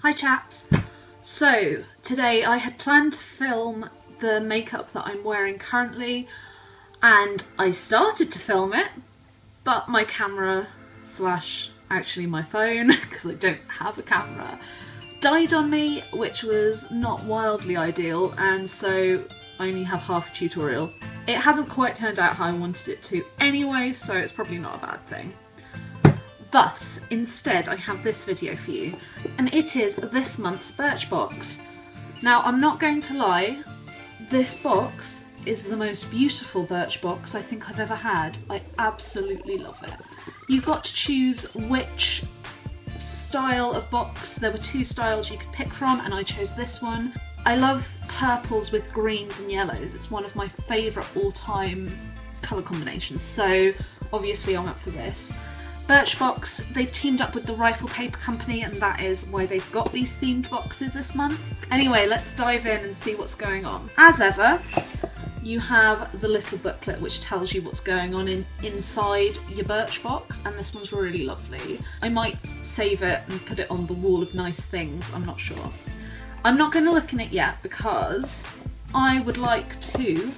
Hi chaps! So today I had planned to film the makeup that I'm wearing currently, and I started to film it, but my camera / actually my phone, because I don't have a camera, died on me, which was not wildly ideal, and so I only have half a tutorial. It hasn't quite turned out how I wanted it to anyway, so it's probably not a bad thing. Thus, instead I have this video for you, and it is this month's Birchbox. Now, I'm not going to lie, this box is the most beautiful Birchbox I think I've ever had. I absolutely love it. You got to choose which style of box. There were two styles you could pick from, and I chose this one. I love purples with greens and yellows. It's one of my favourite all-time colour combinations, so obviously I'm up for this. Birchbox, they've teamed up with the Rifle Paper Company, and that is why they've got these themed boxes this month. Anyway, let's dive in and see what's going on. As ever, you have the little booklet which tells you what's going on inside your Birchbox, and this one's really lovely. I might save it and put it on the wall of nice things, I'm not sure. I'm not going to look in it yet because I would like to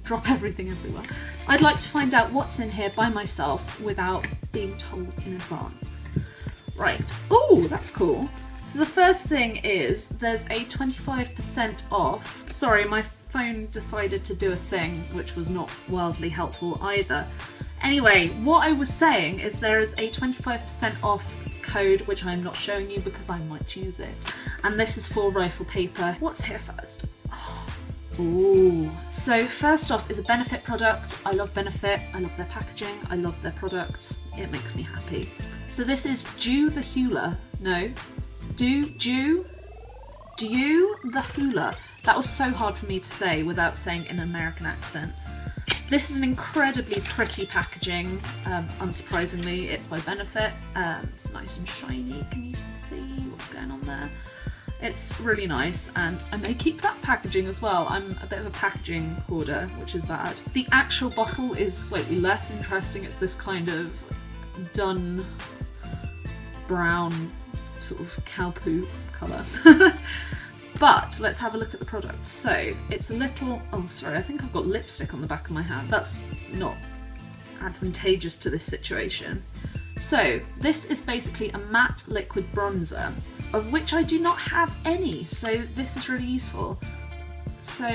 drop everything everywhere. I'd like to find out what's in here by myself without being told in advance. Right, oh, that's cool. So the first thing is there's a 25% off. Sorry, my phone decided to do a thing which was not wildly helpful either. Anyway, what I was saying is there is a 25% off code which I'm not showing you because I might use it. And this is for Rifle Paper. What's here first? Ooh. So first off is a Benefit product. I love Benefit, I love their packaging, I love their products. It makes me happy. So this is Dew the Hula. No. Dew the Hula. That was so hard for me to say without saying in an American accent. This is an incredibly pretty packaging, unsurprisingly. It's by Benefit. It's nice and shiny. Can you see what's going on there? It's really nice, and I may keep that packaging as well. I'm a bit of a packaging hoarder, which is bad. The actual bottle is slightly less interesting. It's this kind of dun brown sort of cow poo colour. But let's have a look at the product. So it's a little, oh sorry, I think I've got lipstick on the back of my hand. That's not advantageous to this situation. So this is basically a matte liquid bronzer, of which I do not have any, so this is really useful. So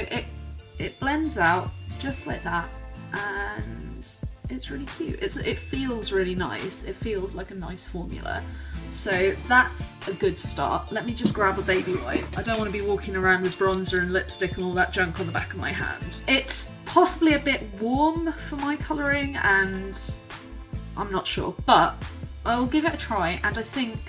it blends out just like that, and it's really cute. It feels really nice. It feels like a nice formula. So that's a good start. Let me just grab a baby wipe. I don't want to be walking around with bronzer and lipstick and all that junk on the back of my hand. It's possibly a bit warm for my colouring, and I'm not sure, but I'll give it a try, and I think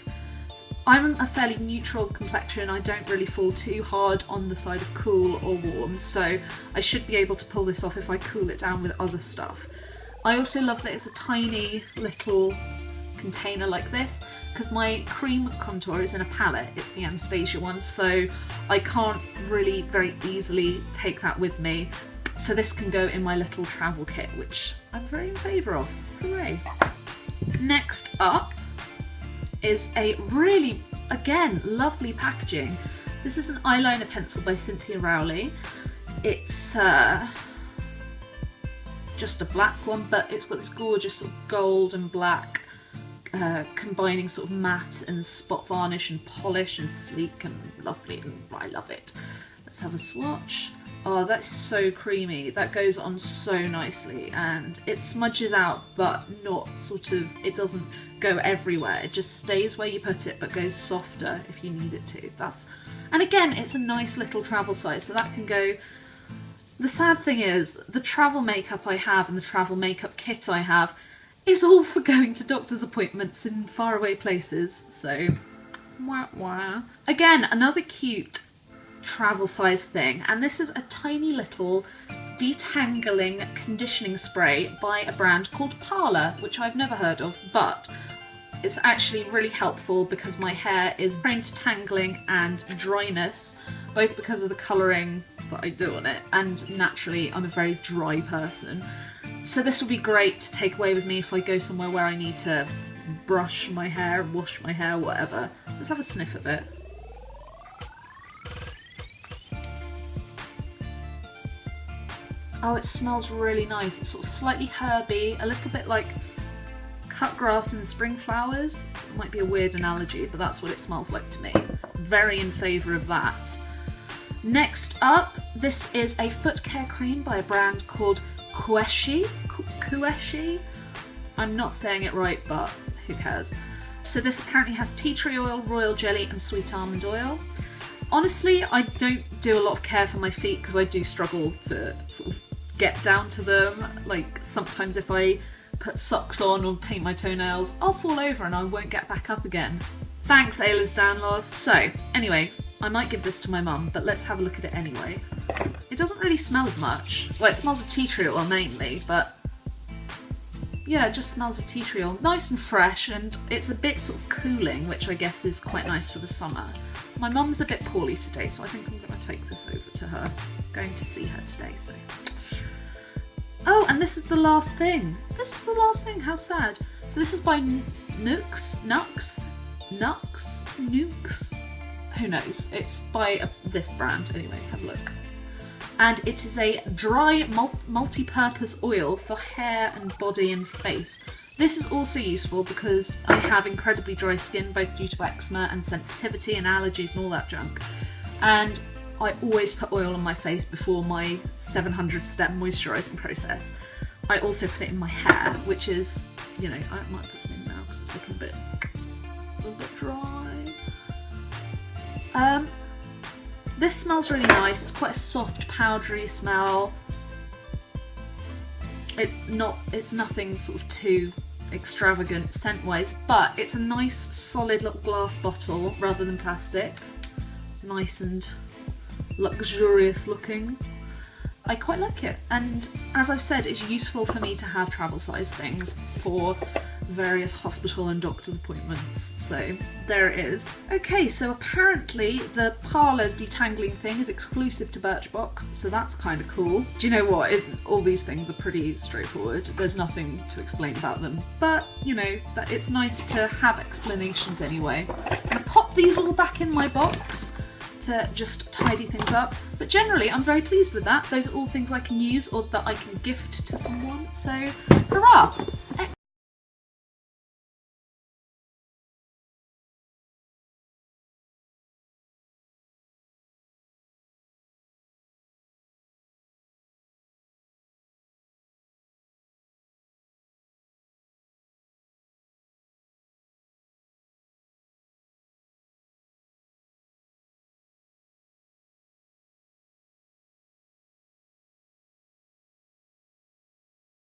I'm a fairly neutral complexion. I don't really fall too hard on the side of cool or warm, so I should be able to pull this off if I cool it down with other stuff. I also love that it's a tiny little container like this, because my cream contour is in a palette. It's the Anastasia one, so I can't really very easily take that with me. So this can go in my little travel kit, which I'm very in favour of. Hooray! Next up is a really, again, lovely packaging. This is an eyeliner pencil by Cynthia Rowley. It's just a black one, but it's got this gorgeous sort of gold and black combining sort of matte and spot varnish and polish and sleek and lovely, and I love it. Let's have a swatch. Oh, that's so creamy. That goes on so nicely, and it smudges out, but not sort of, it doesn't go everywhere. It just stays where you put it, but goes softer if you need it to. And again, it's a nice little travel size, so that can go. The sad thing is, the travel makeup I have and the travel makeup kit I have is all for going to doctor's appointments in faraway places, so wah wah. Again, another cute travel size thing, and this is a tiny little detangling conditioning spray by a brand called Parlour, which I've never heard of, but it's actually really helpful because my hair is prone to tangling and dryness, both because of the colouring that I do on it, and naturally I'm a very dry person. So this will be great to take away with me if I go somewhere where I need to brush my hair, wash my hair, whatever. Let's have a sniff of it. Oh, it smells really nice. It's sort of slightly herby, a little bit like cut grass and spring flowers. It might be a weird analogy, but that's what it smells like to me. Very in favour of that. Next up, this is a foot care cream by a brand called Kueshi. Kueshi? I'm not saying it right, but who cares? So this apparently has tea tree oil, royal jelly and sweet almond oil. Honestly, I don't do a lot of care for my feet because I do struggle to sort of get down to them. Like sometimes if I put socks on or paint my toenails, I'll fall over and I won't get back up again. Thanks, Ayla's downloads. So anyway, I might give this to my mum, but let's have a look at it anyway. It doesn't really smell of much. Well, it smells of tea tree oil mainly, but yeah, it just smells of tea tree oil. Nice and fresh, and it's a bit sort of cooling, which I guess is quite nice for the summer. My mum's a bit poorly today, so I think I'm going to take this over to her. I'm going to see her today, so... Oh, and this is the last thing. This is the last thing, how sad. So this is by Nux? Who knows? It's by this brand. Anyway, have a look. And it is a dry multi-purpose oil for hair and body and face. This is also useful because I have incredibly dry skin, both due to eczema and sensitivity and allergies and all that junk. And I always put oil on my face before my 700-step moisturising process. I also put it in my hair, which is, you know, I might put some in now because it's looking a little bit dry. This smells really nice. It's quite a soft, powdery smell. It's nothing sort of too extravagant scent-wise, but it's a nice, solid little glass bottle rather than plastic. It's nice and luxurious looking. I quite like it, and as I've said, it's useful for me to have travel size things for various hospital and doctor's appointments, so there it is. Okay, so apparently the parlour detangling thing is exclusive to Birchbox, so that's kind of cool. Do you know what? All these things are pretty straightforward. There's nothing to explain about them, but you know, it's nice to have explanations anyway. I'm gonna pop these all back in my box to just tidy things up, but generally I'm very pleased with that. Those are all things I can use or that I can gift to someone, so hurrah!